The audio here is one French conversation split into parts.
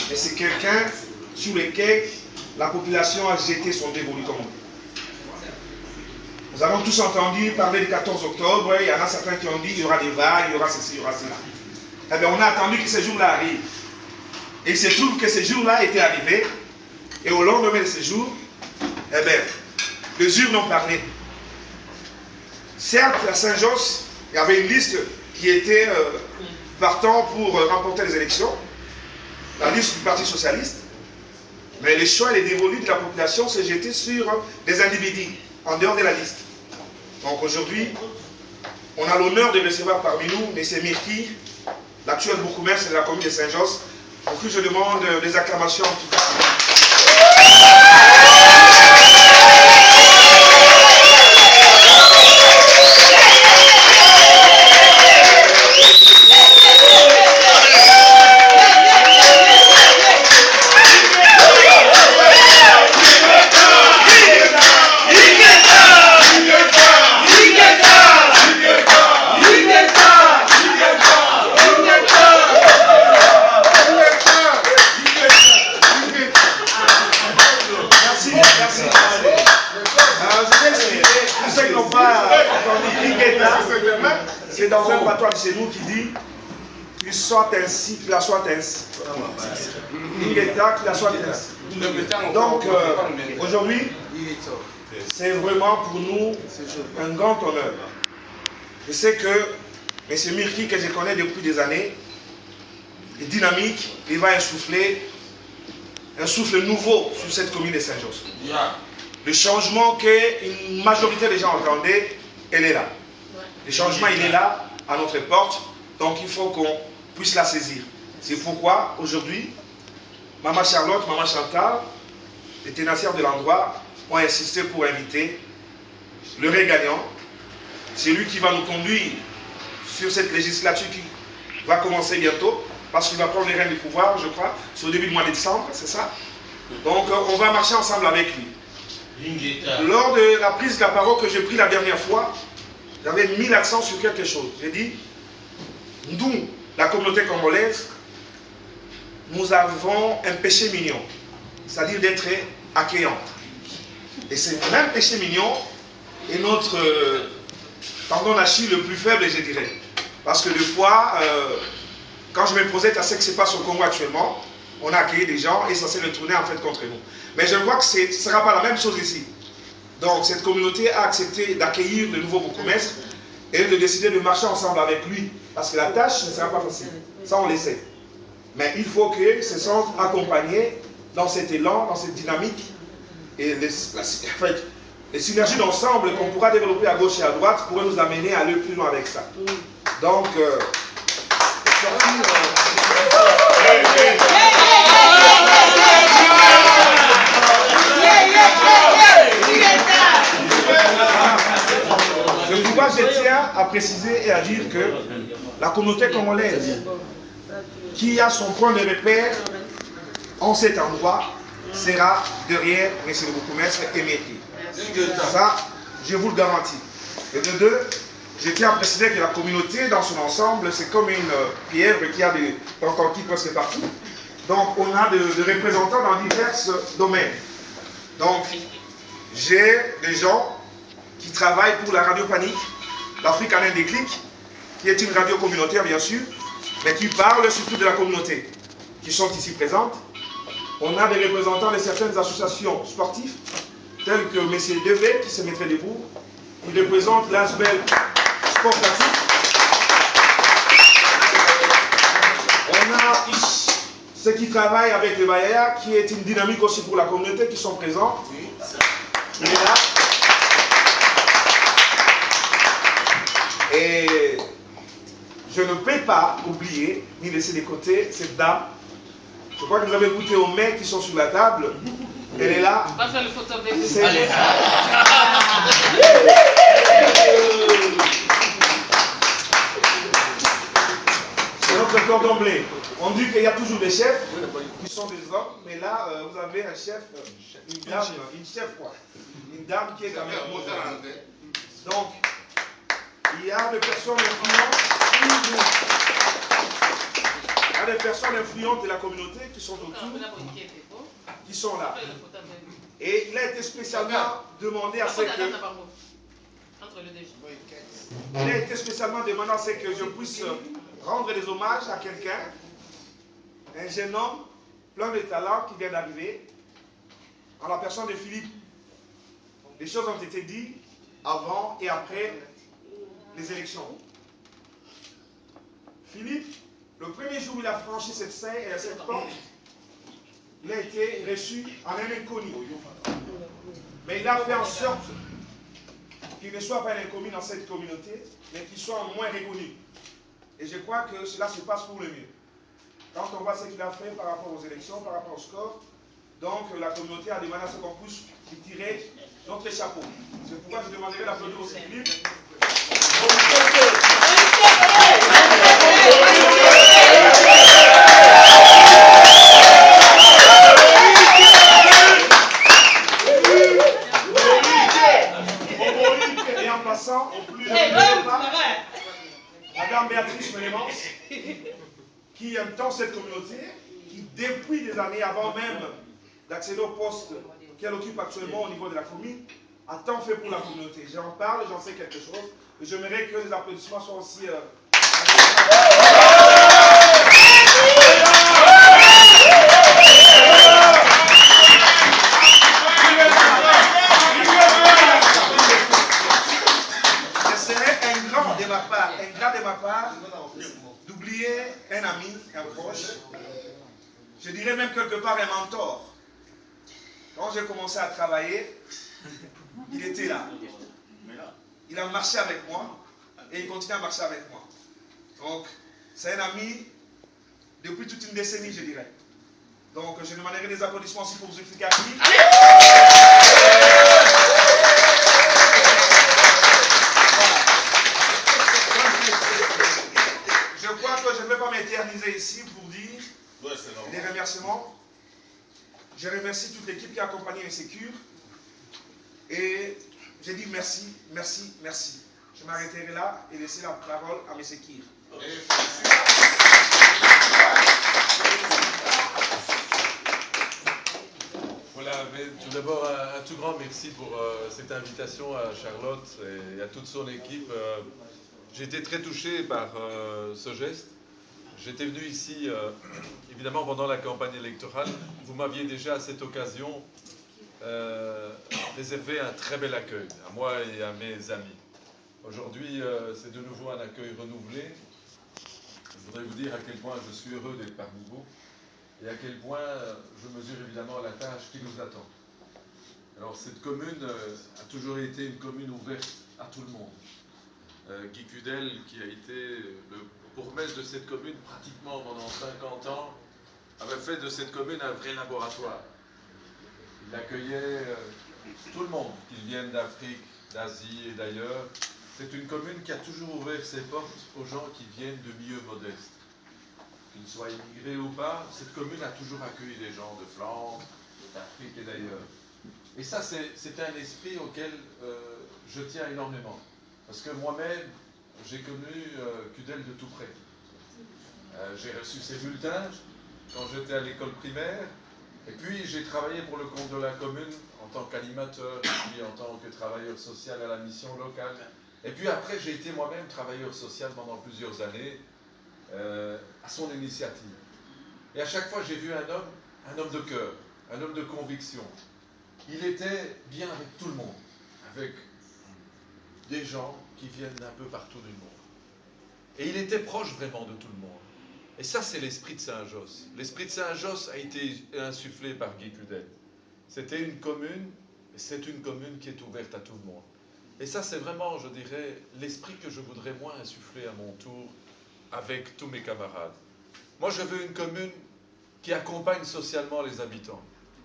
mais c'est quelqu'un sur lequel la population a jeté son dévolu, comme on dit. Nous avons tous entendu parler du 14 octobre, il y en a certains qui ont dit il y aura des vagues, il y aura ceci, il y aura cela. Eh bien, on a attendu que ce jour-là arrive. Et il se trouve que ce jour-là était arrivé, et au lendemain de ce jour, eh bien, les urnes ont parlé. Certes, à Saint-Josse, il y avait une liste qui était partant pour remporter les élections, la liste du Parti Socialiste, mais les choix et les dévolus de la population se jetaient sur des individus, en dehors de la liste. Donc aujourd'hui, on a l'honneur de recevoir parmi nous M. Mirki, l'actuel bourgmestre de la commune de Saint-Josse, pour qui je demande des acclamations en tout cas. C'est dans un patois de chez nous qui dit qu'il soit ainsi, qu'il la soit ainsi. Ingeta, qu'il la soit ainsi. Donc aujourd'hui, c'est vraiment pour nous un grand honneur. Je sais que M. Mirki, que je connais depuis des années, est dynamique, il va insuffler un souffle nouveau sur cette commune de Saint-Josse. Le changement qu'une majorité des gens entendaient, elle est là. Le changement, il est là, à notre porte, donc il faut qu'on puisse la saisir. C'est pourquoi, aujourd'hui, Maman Charlotte, Maman Chantal, les ténancières de l'endroit, ont insisté pour inviter le gagnant. C'est lui qui va nous conduire sur cette législature qui va commencer bientôt, parce qu'il va prendre les rênes du pouvoir, je crois, c'est au début du mois de décembre, c'est ça? Donc on va marcher ensemble avec lui. Lors de la prise de la parole que j'ai prise la dernière fois, j'avais mis l'accent sur quelque chose. J'ai dit, nous, la communauté congolaise, nous avons un péché mignon, c'est-à-dire d'être accueillante. Et ce même péché mignon est notre tendon d'Achille le plus faible, je dirais. Parce que des fois, quand je me posais à ce qui se passe au Congo actuellement, on a accueilli des gens et ça s'est retourné en fait contre nous. Mais je vois que ce ne sera pas la même chose ici. Donc cette communauté a accepté d'accueillir le nouveau bourgmestre et de décider de marcher ensemble avec lui. Parce que la tâche ne sera pas facile. Ça on le sait. Mais il faut qu'ils se sentent accompagnés dans cet élan, dans cette dynamique. Et les synergies d'ensemble qu'on pourra développer à gauche et à droite pourraient nous amener à aller plus loin avec ça. Donc, je tiens à préciser et à dire que la communauté congolaise qui a son point de repère en cet endroit sera derrière M. le bourgmestre et Mirki. Ça, je vous le garantis. Et de deux, je tiens à préciser que la communauté dans son ensemble, c'est comme une pierre qui a des pentantiques presque partout. Donc on a des représentants dans divers domaines. Donc j'ai des gens qui travaillent pour la radio Panique, l'Afrique en un déclic, qui est une radio communautaire bien sûr, mais qui parle surtout de la communauté, qui sont ici présentes. On a des représentants de certaines associations sportives, telles que M. Devé, qui se mettrait debout, qui représente l'Asbel Sport Pratique. On a ceux qui travaillent avec le Bayaya, qui est une dynamique aussi pour la communauté, qui sont présents. Il est là. Et je ne peux pas oublier, ni laisser de côté, cette dame. Je crois que vous avez goûté aux mets qui sont sur la table. Elle est là. C'est notre cordon bleu. On dit qu'il y a toujours des chefs qui sont des hommes, mais là, vous avez un chef, une dame, une chef quoi. Une dame qui est quand même... Donc, il y a des personnes influentes. Il y a des personnes influentes de la communauté qui sont autour, qui sont là. Et il a été spécialement demandé à ce que... Il a été spécialement demandé à ce que je puisse rendre des hommages à quelqu'un, un jeune homme plein de talent qui vient d'arriver, en la personne de Philippe. Les choses ont été dites avant et après les élections. Philippe, le premier jour où il a franchi cette scène et cette porte, il a été reçu en un inconnu. Mais il a fait en sorte qu'il ne soit pas un inconnu dans cette communauté, mais qu'il soit au moins reconnu. Et je crois que cela se passe pour le mieux. Quand on voit ce qu'il a fait par rapport aux élections, par rapport au score, donc la communauté a demandé à ce qu'on puisse lui tirer notre chapeau. C'est pourquoi je demanderai d'applaudir aussi Philippe. Et en passant au plus Madame Béatrice Mélémence, qui aime tant cette communauté, qui depuis des années avant même d'accéder au poste qu'elle occupe actuellement au niveau de la commune, a tant fait pour la communauté. J'en parle, j'en sais quelque chose, et j'aimerais que les applaudissements soient aussi... Ce serait un grand de ma part, d'oublier un ami, un proche, je dirais même quelque part un mentor. Quand j'ai commencé à travailler, il était là. Il a marché avec moi et il continue à marcher avec moi. Donc, c'est un ami depuis toute une décennie, je dirais. Donc, je demanderai des applaudissements aussi pour Zulfikar. Je crois que je ne vais pas m'éterniser ici pour dire des remerciements. Je remercie toute l'équipe qui a accompagné les sécures. Et je dis merci, merci, merci. Je m'arrêterai là et laisser la parole à mes sécures. Voilà, mais tout d'abord, un tout grand merci pour cette invitation à Charlotte et à toute son équipe. J'ai été très touché par ce geste. J'étais venu ici, évidemment, pendant la campagne électorale. Vous m'aviez déjà, à cette occasion, réservé un très bel accueil, à moi et à mes amis. Aujourd'hui, c'est de nouveau un accueil renouvelé. Je voudrais vous dire à quel point je suis heureux d'être parmi vous et à quel point je mesure évidemment la tâche qui nous attend. Alors, cette commune a toujours été une commune ouverte à tout le monde. Guy Cudel, qui a été le bourgmestre de cette commune pratiquement pendant 50 ans, avait fait de cette commune un vrai laboratoire. Il accueillait tout le monde, qu'ils viennent d'Afrique, d'Asie et d'ailleurs. C'est une commune qui a toujours ouvert ses portes aux gens qui viennent de milieux modestes. Qu'ils soient immigrés ou pas, cette commune a toujours accueilli des gens de Flandre, d'Afrique et d'ailleurs. Et ça, c'est un esprit auquel je tiens énormément. Parce que moi-même, j'ai connu Cudel de tout près. J'ai reçu ses bulletins quand j'étais à l'école primaire. Et puis, j'ai travaillé pour le compte de la commune en tant qu'animateur, et puis en tant que travailleur social à la mission locale. Et puis après, j'ai été moi-même travailleur social pendant plusieurs années, à son initiative. Et à chaque fois, j'ai vu un homme de cœur, un homme de conviction. Il était bien avec tout le monde, avec des gens qui viennent d'un peu partout du monde. Et il était proche vraiment de tout le monde. Et ça, c'est l'esprit de Saint-Josse. L'esprit de Saint-Josse a été insufflé par Guy Cudel. C'était une commune, et c'est une commune qui est ouverte à tout le monde. Et ça, c'est vraiment, je dirais, l'esprit que je voudrais moi insuffler à mon tour avec tous mes camarades. Moi, je veux une commune qui accompagne socialement les habitants.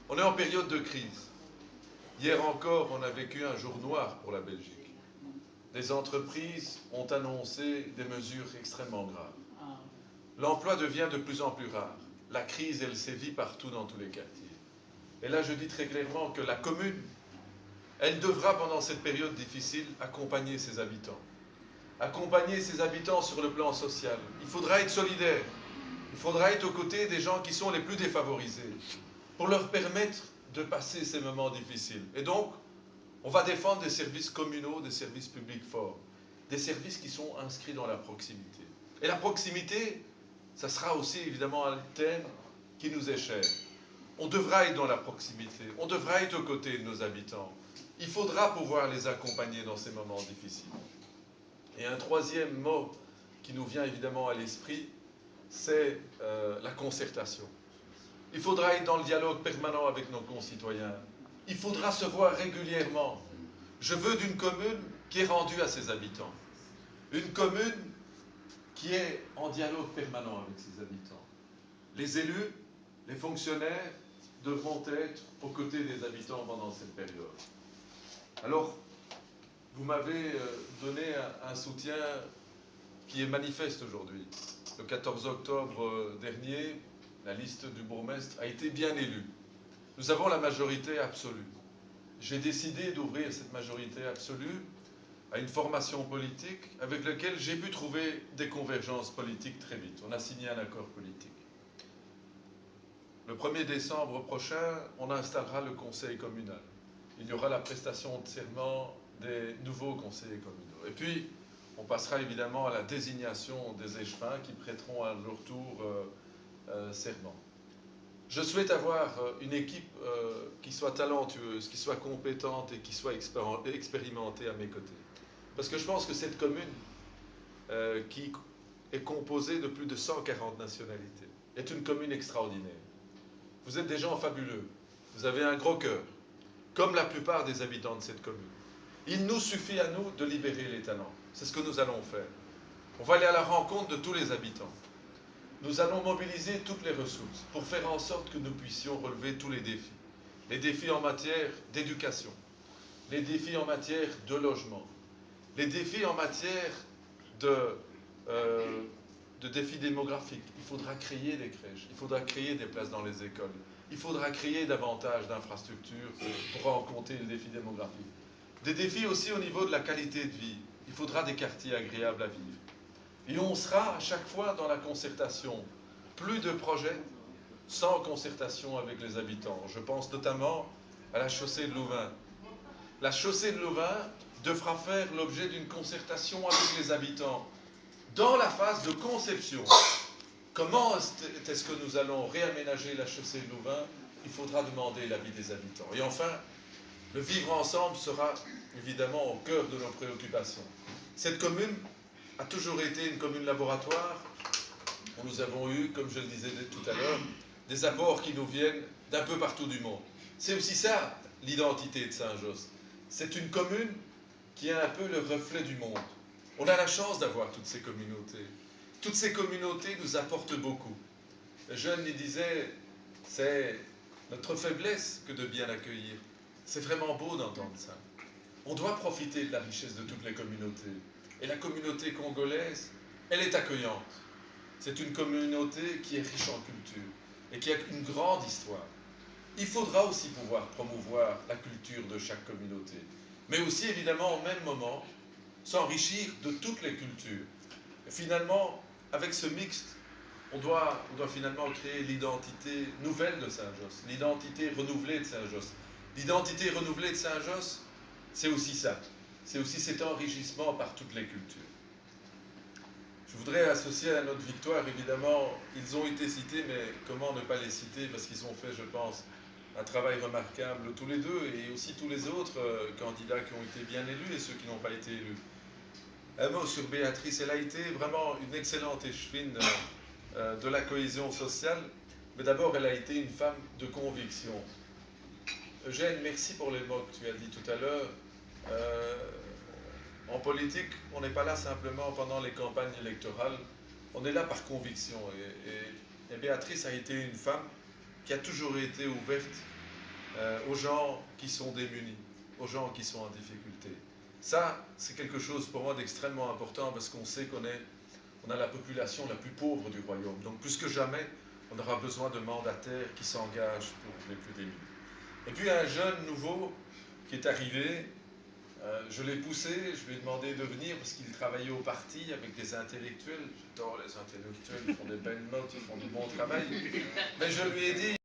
On est en période de crise. Hier encore, on a vécu un jour noir pour la Belgique. Des entreprises ont annoncé des mesures extrêmement graves. L'emploi devient de plus en plus rare. La crise, elle sévit partout dans tous les quartiers. Et là, je dis très clairement que la commune, elle devra, pendant cette période difficile, accompagner ses habitants. Accompagner ses habitants sur le plan social. Il faudra être solidaire. Il faudra être aux côtés des gens qui sont les plus défavorisés pour leur permettre de passer ces moments difficiles. Et donc, on va défendre des services communaux, des services publics forts, des services qui sont inscrits dans la proximité. Et la proximité, ça sera aussi évidemment un thème qui nous est cher. On devra être dans la proximité, on devra être aux côtés de nos habitants. Il faudra pouvoir les accompagner dans ces moments difficiles. Et un troisième mot qui nous vient évidemment à l'esprit, c'est la concertation. Il faudra être dans le dialogue permanent avec nos concitoyens. Il faudra se voir régulièrement. Je veux d'une commune qui est rendue à ses habitants. Une commune qui est en dialogue permanent avec ses habitants. Les élus, les fonctionnaires devront être aux côtés des habitants pendant cette période. Alors, vous m'avez donné un soutien qui est manifeste aujourd'hui. Le 14 octobre dernier, la liste du bourgmestre a été bien élue. Nous avons la majorité absolue. J'ai décidé d'ouvrir cette majorité absolue à une formation politique avec laquelle j'ai pu trouver des convergences politiques très vite. On a signé un accord politique. Le 1er décembre prochain, on installera le conseil communal. Il y aura la prestation de serment des nouveaux conseillers communaux. Et puis, on passera évidemment à la désignation des échevins qui prêteront à leur tour serment. Je souhaite avoir une équipe qui soit talentueuse, qui soit compétente et qui soit expérimentée à mes côtés. Parce que je pense que cette commune, qui est composée de plus de 140 nationalités, est une commune extraordinaire. Vous êtes des gens fabuleux, vous avez un gros cœur, comme la plupart des habitants de cette commune. Il nous suffit à nous de libérer les talents. C'est ce que nous allons faire. On va aller à la rencontre de tous les habitants. Nous allons mobiliser toutes les ressources pour faire en sorte que nous puissions relever tous les défis. Les défis en matière d'éducation, les défis en matière de logement, les défis en matière de défis démographiques. Il faudra créer des crèches, il faudra créer des places dans les écoles, il faudra créer davantage d'infrastructures pour rencontrer les défis démographiques. Des défis aussi au niveau de la qualité de vie. Il faudra des quartiers agréables à vivre. Et on sera à chaque fois dans la concertation. Plus de projets sans concertation avec les habitants. Je pense notamment à la chaussée de Louvain. La chaussée de Louvain devra faire l'objet d'une concertation avec les habitants. Dans la phase de conception, comment est-ce que nous allons réaménager la chaussée de Louvain? Il faudra demander l'avis des habitants. Et enfin, le vivre ensemble sera évidemment au cœur de nos préoccupations. Cette commune a toujours été une commune laboratoire où nous avons eu, comme je le disais tout à l'heure, des apports qui nous viennent d'un peu partout du monde. C'est aussi ça, l'identité de Saint-Josse. C'est une commune qui est un peu le reflet du monde. On a la chance d'avoir toutes ces communautés. Toutes ces communautés nous apportent beaucoup. Le jeune lui disait, c'est notre faiblesse que de bien accueillir. C'est vraiment beau d'entendre ça. On doit profiter de la richesse de toutes les communautés. Et la communauté congolaise, elle est accueillante. C'est une communauté qui est riche en culture et qui a une grande histoire. Il faudra aussi pouvoir promouvoir la culture de chaque communauté, mais aussi évidemment au même moment s'enrichir de toutes les cultures. Et finalement, avec ce mixte, on doit finalement créer l'identité nouvelle de Saint-Josse, l'identité renouvelée de Saint-Josse. L'identité renouvelée de Saint-Josse, c'est aussi ça. C'est aussi cet enrichissement par toutes les cultures. Je voudrais associer à notre victoire, évidemment, ils ont été cités, mais comment ne pas les citer, parce qu'ils ont fait, je pense, un travail remarquable tous les deux, et aussi tous les autres candidats qui ont été bien élus et ceux qui n'ont pas été élus. Un mot sur Béatrice, elle a été vraiment une excellente échevine de la cohésion sociale, mais d'abord elle a été une femme de conviction. Eugène, merci pour les mots que tu as dit tout à l'heure. En politique, on n'est pas là simplement pendant les campagnes électorales, on est là par conviction. Et Béatrice a été une femme qui a toujours été ouverte aux gens qui sont démunis, aux gens qui sont en difficulté. Ça, c'est quelque chose pour moi d'extrêmement important parce qu'on sait qu'on a la population la plus pauvre du royaume. Donc plus que jamais, on aura besoin de mandataires qui s'engagent pour les plus démunis. Et puis un jeune nouveau qui est arrivé, Je l'ai poussé, je lui ai demandé de venir parce qu'il travaillait au parti avec des intellectuels. J'adore les intellectuels, ils font des belles notes, ils font du bon travail. Mais je lui ai dit...